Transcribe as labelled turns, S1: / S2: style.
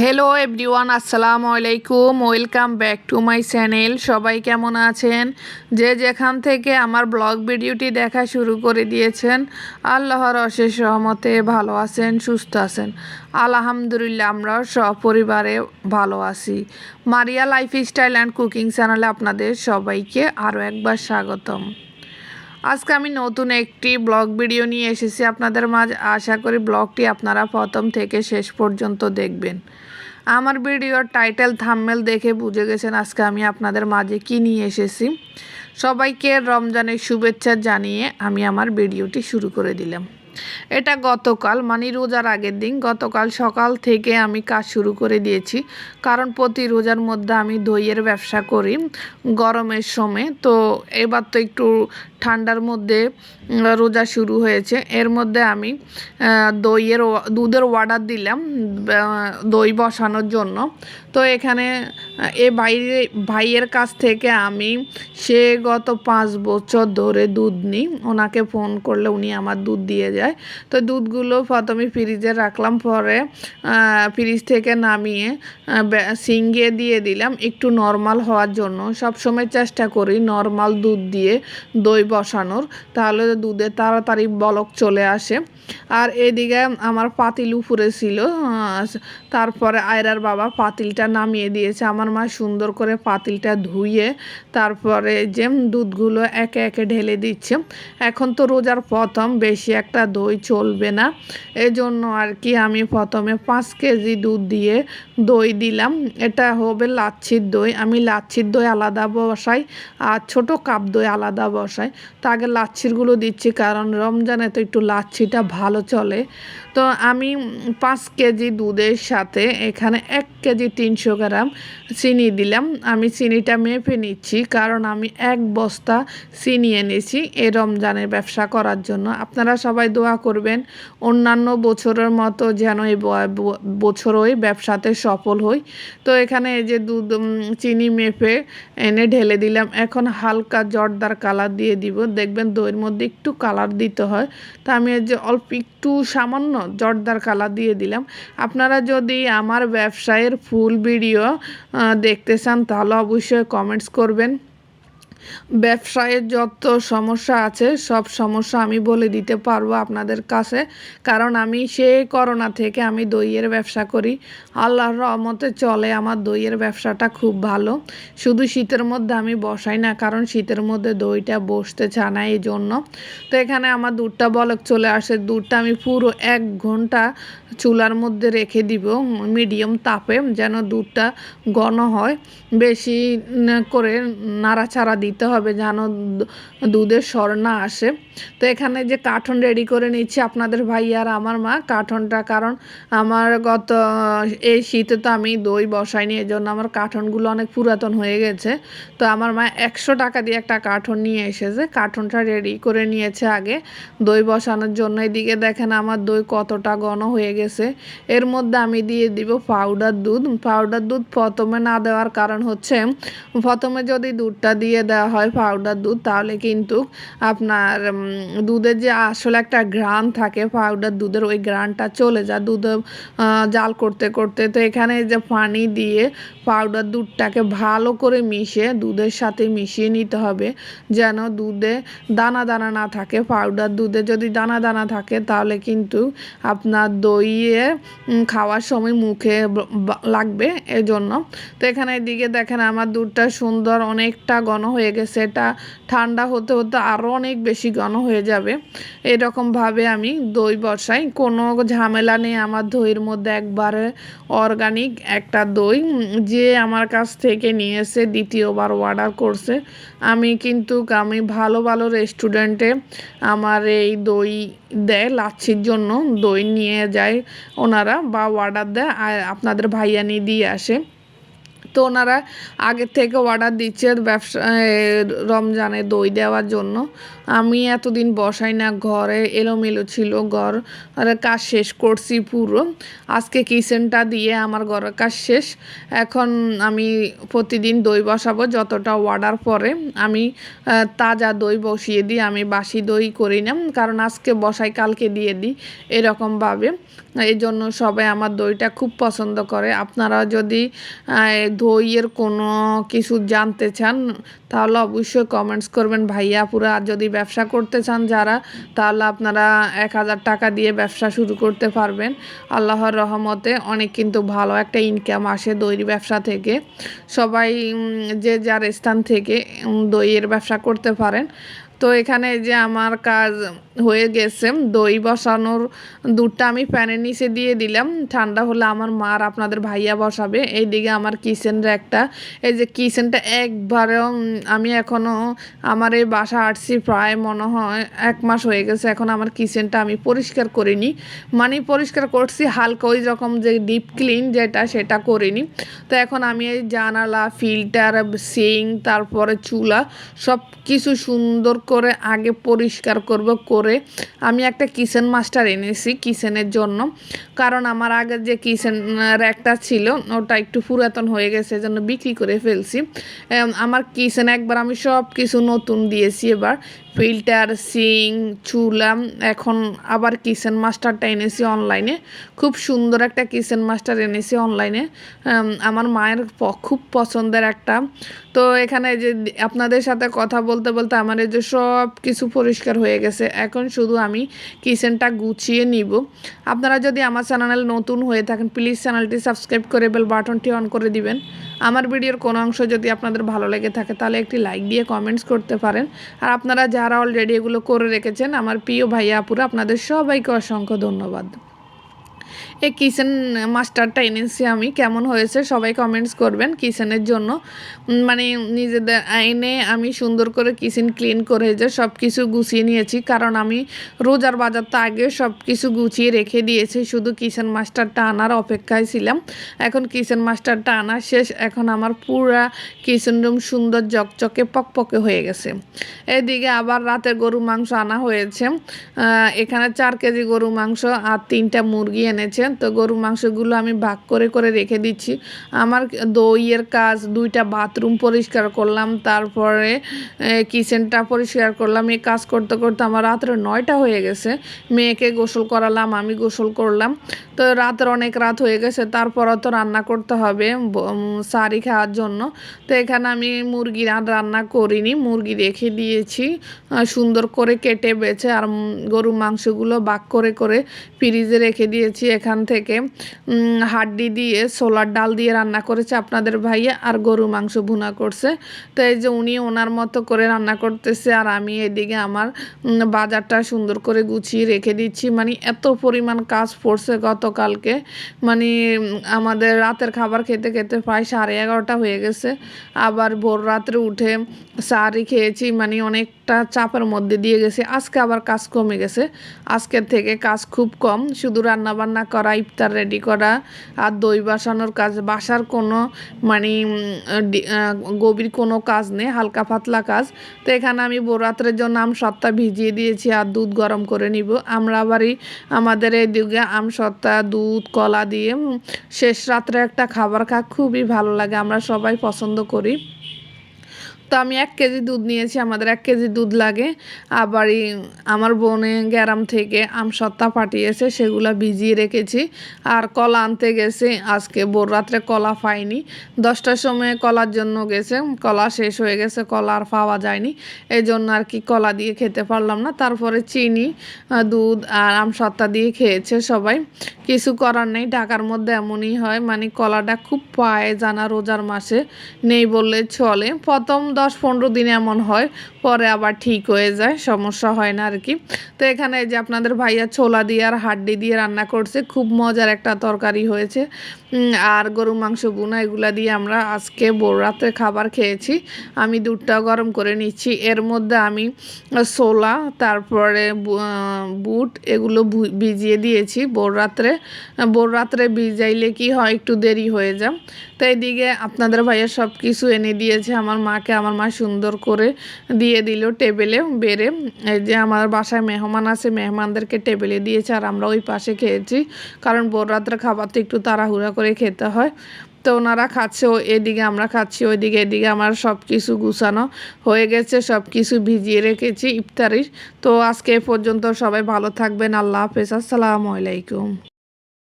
S1: Hello everyone, আসসালামু আলাইকুম। Welcome back to my channel. সবাই কেমন আছেন? যে যেখান থেকে আমার ব্লগ ভিডিওটি দেখা শুরু করে দিয়েছেন, আল্লাহর অশেষ রহমতে ভালো আছেন, সুস্থ আছেন। আলহামদুলিল্লাহ, আমরাও সপরিবারে ভালো আছি। মারিয়া লাইফস্টাইল অ্যান্ড কুকিং চ্যানেলে আপনাদের সবাইকে আরও একবার স্বাগতম। আজকে আমি নতুন একটি ব্লগ ভিডিও নিয়ে এসেছি আপনাদের মাঝে। আশা করি ব্লগটি আপনারা প্রথম থেকে শেষ পর্যন্ত দেখবেন। আমার ভিডিওর টাইটেল থাম্বনেল দেখে বুঝে গেছেন আজকে আমি আপনাদের মাঝে কি নিয়ে এসেছি। সবাইকে রমজানের শুভেচ্ছা জানিয়ে আমি আমার ভিডিওটি শুরু করে দিলাম। এটা গতকাল মানে রোজার আগের দিন, গতকাল সকাল থেকে আমি কাজ শুরু করে দিয়েছি। কারণ প্রতি রোজার মধ্যে আমি দইয়ের ব্যবসা করি গরমের সময়। তো এবার তো একটু ঠান্ডার মধ্যে রোজা শুরু হয়েছে, এর মধ্যে আমি দুধের অর্ডার দিলাম দই বসানোর জন্য। তো এখানে এ ভাইয়ের কাছ থেকে আমি গত 5 বছর ধরে দুধ নিই। ওনাকে ফোন করলে উনি আমার দুধ দিয়ে যায়। তো দুধগুলো প্রথমে ফ্রিজে রাখলাম, পরে ফ্রিজ থেকে নামিয়ে সিঙ্গে দিয়ে দিলাম একটু নর্মাল হওয়ার জন্য। সবসময় চেষ্টা করি নর্মাল দুধ দিয়ে দই বসানোর, তাহলে দুধে তাড়াতাড়ি বলক চলে আসে। আর এদিকে আমার পাতিল উপরে ছিল, তারপরে আয়রার বাবা পাতিলটা নামিয়ে দিয়েছে। আমার মা সুন্দর করে পাতিলটা ধুয়ে তারপরে যে দুধগুলো একে একে ঢেলে দিচ্ছে। এখন তো রোজার প্রথম, বেশি একটা দই চলবে না, এজন্য আর কি আমি প্রথমে 5 কেজি দুধ দিয়ে দই দিলাম। এটা হবে লাচ্ছির দই। আমি লাচ্ছির দই আলাদা বসাই আর ছোট কাপ দই আলাদা বসাই। তো আগে লাচ্ছিরগুলো দিচ্ছি, কারণ রমজানে তো একটু লাচ্ছিটা ভালো চলে। তো আমি 5 কেজি দুধের সাথে এখানে 1 কেজি 300 গ্রাম চিনি দিলাম। আমি চিনিটা মেপে নিচ্ছি, কারণ আমি 1 বস্তা চিনি এনেছি এই রমজানের ব্যবসা করার জন্য। আপনারা সবাই দোয়া করবেন অন্যান্য বছরের মতো যেন এই বছরও ব্যবসাতে সফল হই। তো এখানে এই যে দুধ চিনি মেপে এনে ঢেলে দিলাম। এখন হালকা জর্দার কালার দিয়ে দিব, দেখবেন দইয়ের মধ্যে একটু কালার দিতে হয়। তা আমি এই যে অল্প একটু সামান্য জর্দার কালার দিয়ে দিলাম। আপনারা যদি আমার ব্যবসায়ের ফুল ভিডিও দেখতে চান তাহলে অবশ্যই কমেন্টস করবেন। ব্যবসায়ের যত সমস্যা আছে সব সমস্যা আমি বলে দিতে পারবো আপনাদের কাছে, কারণ আমি করোনা থেকে আমি দইয়ের ব্যবসা করি। আল্লাহর রহমতে চলে আমার দইয়ের ব্যবসাটা খুব ভালো। শুধু শীতের মধ্যে আমি বসাই না, কারণ শীতের মধ্যে দইটা বসতে চায় না, এই জন্য। তো এখানে আমার দুধটা বলক চলে আসে। দুধটা আমি পুরো 1 ঘন্টা চুলার মধ্যে রেখে দিব মিডিয়াম তাপে, যেন দুধটা ঘন হয়। বেশি করে নাড়াচাড়া দিতে হবে যেন দুধের স্বর না আসে। তো এখানে যে কার্টন রেডি করে নিচ্ছি আপনাদের ভাই আর আমার মা কার্টনটা, কারণ আমার এই শীতে তো আমি দই বসাইনি, এই জন্য আমার কার্টনগুলো অনেক পুরাতন হয়ে গেছে। তো আমার মা 100 টাকা দিয়ে একটা কার্টন নিয়ে এসেছে, কার্টনটা রেডি করে নিয়েছে আগে দই বসানোর জন্য। এদিকে দেখেন আমার দই কতটা ঘন হয়ে গেছে। এর মধ্যে আমি দিয়ে দিব পাউডার দুধ। পাউডার দুধ প্রথমে না দেওয়ার কারণ হচ্ছে, প্রথমে যদি দুধটা দিয়ে দেওয়া হয় পাউডার দুধ, তাহলে কিন্তু আপনার দুধের যে আসলে একটা ঘ্রাণ থাকে পাউডার দুধের, ওই ঘ্রাণটা চলে যায় দুধ জাল করতে করতে। তো এখানে যে পানি দিয়ে পাউডার দুধটাকে ভালো করে মিশিয়ে দুধের সাথে মিশিয়ে নিতে হবে, যেন দুধে দানা দানা না থাকে। পাউডার দুধে যদি দানা দানা থাকে তাহলে কিন্তু আপনার দইয়ে খাওয়ার সময় মুখে লাগবে, এজন্য। তো এখানে এদিকে দেখেন আমার দুধটা সুন্দর অনেকটা ঘন হয়ে গেছে। এটা ঠান্ডা হতে হতে আরও অনেক বেশি ঘন হয়ে যাবে। এরকমভাবে আমি দই বসাই, কোনো ঝামেলা নেই আমার দইয়ের মধ্যে। একবারে অর্গানিক একটা দই, যে আমার কাছ থেকে নিয়েছে দ্বিতীয়বার অর্ডার করছে। আমি ভালো ভালো রেস্টুরেন্টে আমার এই দই দেয়, লাচ্ছির জন্য দই নিয়ে যায় ওনারা, বা অর্ডার দেয় আর আপনাদের ভাইয়া নিয়ে দিয়ে আসে। তো ওনারা আগের থেকে অর্ডার দিচ্ছে ব্যবসা রমজানে দই দেওয়ার জন্য। আমি এতদিন বসাই না, ঘরে এলোমেলো ছিল ঘর, আর কাজ শেষ করছি পুরো। আজকে কিচেনটা দিয়ে আমার ঘরের কাজ শেষ। এখন আমি প্রতিদিন দই বসাবো, যতটা অর্ডার পরে আমি তাজা দই বসিয়ে দিই, আমি বাসি দই করি না, কারণ আজকে বসাই কালকে দিয়ে দিই এরকমভাবে। এই জন্য সবাই আমার দইটা খুব পছন্দ করে। আপনারা যদি দইয়ের কোনো কিছু জানতে চান তাহলে অবশ্যই কমেন্টস করবেন ভাইয়া আপুরা। আর যদি ব্যবসা করতে চান যারা, তাহলে আপনারা 1000 টাকা দিয়ে ব্যবসা শুরু করতে পারবেন। আল্লাহর রহমতে অনেক কিন্তু ভালো একটা ইনকাম আসে দইয়ের ব্যবসা থেকে। সবাই যে যার স্থান থেকে দইয়ের ব্যবসা করতে পারেন। তো এখানে যে আমার কাজ হয়ে গেছে, দই বসানোর দুধটা আমি প্যানের নিচে দিয়ে দিলাম, ঠান্ডা হলে আমার মার আপনাদের ভাইয়া বসাবে। এইদিকে আমার কিচেনের একটা, এই যে কিচেনটা একবারেও আমি এখনও, আমার এই বাসা আসছি প্রায় মনে হয় 1 মাস হয়ে গেছে, এখন আমার কিচেনটা আমি পরিষ্কার করিনি। মানে পরিষ্কার করছি হালকা, ওই রকম যে ডিপ ক্লিন যেটা, সেটা করিনি। তো এখন আমি এই জানালা, ফিল্টার, সিঙ্ক, তারপরে চুলা সব কিছু সুন্দর করে আগে পরিষ্কার করব। করে আমি একটা কিচেন মাস্টার এনেছি কিচেনের জন্য, কারণ আমার আগে যে কিচেন র্যাকটা ছিল ওটা একটু পুরাতন হয়ে গেছে, এজন্য বিক্রি করে ফেলছি। আমার কিচেন একবার আমি সব কিছু নতুন দিয়েছি এবার, ফিল্টার, সিঙ্ক, চুলা। এখন আবার কিচেন মাস্টারটা এনেছি অনলাইনে, খুব সুন্দর একটা কিচেন মাস্টার এনেছি অনলাইনে, আমার মায়ের খুব পছন্দের একটা। তো এখানে যে আপনাদের সাথে কথা বলতে বলতে আমার এই যে সব কিছু পরিষ্কার হয়ে গেছে, এখন শুধু আমি কিচেনটা গুছিয়ে নিব। আপনারা যদি আমার চ্যানেল নতুন হয়ে থাকেন প্লিজ চ্যানেলটি সাবস্ক্রাইব করে বেল বাটনটি অন করে দিবেন। আমার ভিডিওর কোনো অংশ যদি আপনাদের ভালো লেগে থাকে তাহলে একটি লাইক দিয়ে কমেন্টস করতে পারেন। আর আপনারা যারা অলরেডি এগুলো করে রেখেছেন আমার প্রিয় ভাইয়া আপুরা, আপনাদের সবাইকে অসংখ্য ধন্যবাদ। এই কিচেন মাস্টারটা এনেছি আমি, কেমন হয়েছে সবাই কমেন্টস করবেন। কিচেনের জন্য মানে নিজেদের এনে আমি সুন্দর করে কিচেন ক্লিন করে যে সব কিছু গুছিয়ে নিয়েছি, কারণ আমি রোজার বাজারটা আগে সব কিছু গুছিয়ে রেখে দিয়েছি, শুধু কিচেন মাস্টারটা আনার অপেক্ষায় ছিলাম। এখন কিচেন মাস্টারটা আনা শেষ, এখন আমার পুরা কিচেন রুম সুন্দর চকচকে পকপকে হয়ে গেছে। এদিকে আবার রাতে গরু মাংস আনা হয়েছে, এখানে 4 কেজি গরু মাংস আর 3টা মুরগি এনেছে। তো গরু মাংসগুলো আমি ভাগ করে করে রেখে দিচ্ছি। আমার দইয়ের কাজ, 2টা বাথরুম পরিষ্কার করলাম, তারপরে কিচেনটা পরিষ্কার করলাম। এই কাজ করতে করতে আমার রাত্রে 9টা হয়ে গেছে। মেয়েকে গোসল করালাম, আমি গোসল করলাম। তো রাতের অনেক রাত হয়ে গেছে, তারপরও তো রান্না করতে হবে সারি খাওয়ার জন্য। তো এখানে আমি মুরগি রান্না করিনি, মুরগি রেখে দিয়েছি সুন্দর করে কেটে বেছে, আর গরু মাংসগুলো ভাগ করে করে ফ্রিজে রেখে দিয়েছি। এখান থেকে হাড্ডি দিয়ে ছোলার ডাল দিয়ে রান্না করেছে আপনাদের ভাইয়া, আর গরু মাংস ভুনা করছে। তো এই যে উনি ওনার মতো করে রান্না করতেছে, আর আমি এদিকে আমার বাজারটা সুন্দর করে গুছিয়ে রেখে দিচ্ছি। মানে এত পরিমাণ কাজ পড়ছে গতকালকে, মানে আমাদের রাতের খাবার খেতে খেতে প্রায় 11:30 হয়ে গেছে। আবার ভোর রাত্রে উঠে সারি খেয়েছি, মানে অনেকটা চাপের মধ্যে দিয়ে গেছে। আজকে আবার কাজ কমে গেছে, আজকের থেকে কাজ খুব কম, শুধু রান্নাবান্না করা, ইফতার রেডি করা আর দই বসানোর কাজ। বাসার কোনো মানে গভীর কোনো কাজ নেই, হালকা পাতলা কাজ। তো এখানে আমি রাত্রের জন্য আমসত্ত্বা ভিজিয়ে দিয়েছি আর দুধ গরম করে নিব। আমরা আবারই আমাদের এই দিকে আমসত্ত্বা, দুধ, কলা দিয়ে শেষ রাত্রে একটা খাবার খুবই ভালো লাগে, আমরা সবাই পছন্দ করি। তো আমি 1 কেজি দুধ নিয়েছি, আমাদের 1 কেজি দুধ লাগে। আবারই আমার বোনে গ্রাম থেকে আমসত্ত্বা পাঠিয়েছে, সেগুলো ভিজিয়ে রেখেছি। আর কলা আনতে গেছে, আজকে ভোর রাত্রে কলা পাইনি, 10টার সময় কলার জন্য গেছে, কলা শেষ হয়ে গেছে, কলা আর পাওয়া যায়নি, এই জন্য আর কি কলা দিয়ে খেতে পারলাম না। তারপরে চিনি, দুধ আর আমসত্ত্বা দিয়ে খেয়েছে সবাই। কিছু করার নেই, ঢাকার মধ্যে এমনই হয়, মানে কলাটা খুব পায় জানা, রোজার মাসে নেই বললে চলে। প্রথম 10-15 দিন এমন হয়, পরে আবার ঠিক হয়ে যায়, সমস্যা হয় না আর কি। তো এখানে যে আপনাদের ভাইয়া ছোলা দিয়ে আর হাড্ডি দিয়ে রান্না করছে, খুব মজার একটা তরকারি হয়েছে। আর গরু মাংস ভুনা, এগুলা দিয়ে আমরা আজকে ভোর রাতে খাবার খেয়েছি। আমি দুধটা গরম করে নিচ্ছি, এর মধ্যে আমি ছোলা, তারপরে বুট, এগুলো ভিজিয়ে দিয়েছি ভোর রাত্রে ভিজাইলে কি হয় একটু দেরি হয়ে যায়। তো এইদিকে আপনাদের ভাইয়া সব কিছু এনে দিয়েছে, আমার মাকে আমার মা সুন্দর করে দিয়ে দিল টেবিলে বেড়ে। এই যে আমার বাসায় মেহমান আছে, মেহমানদেরকে টেবিলে দিয়েছে আর আমরা ওই পাশে খেয়েছি, কারণ ভোর রাত্রে খাবার তো একটু তাড়াহুড়া করে খেতে হয়। তো ওনারা খাচ্ছে, এদিকে আমরা খাচ্ছি, ওইদিকে এদিকে আমার সব কিছু গুছানো হয়ে গেছে, সব কিছু ভিজিয়ে রেখেছি ইফতারির। তো আজকে এ পর্যন্ত, সবাই ভালো থাকবেন, আল্লাহ হাফেজ, আসসালামু আলাইকুম।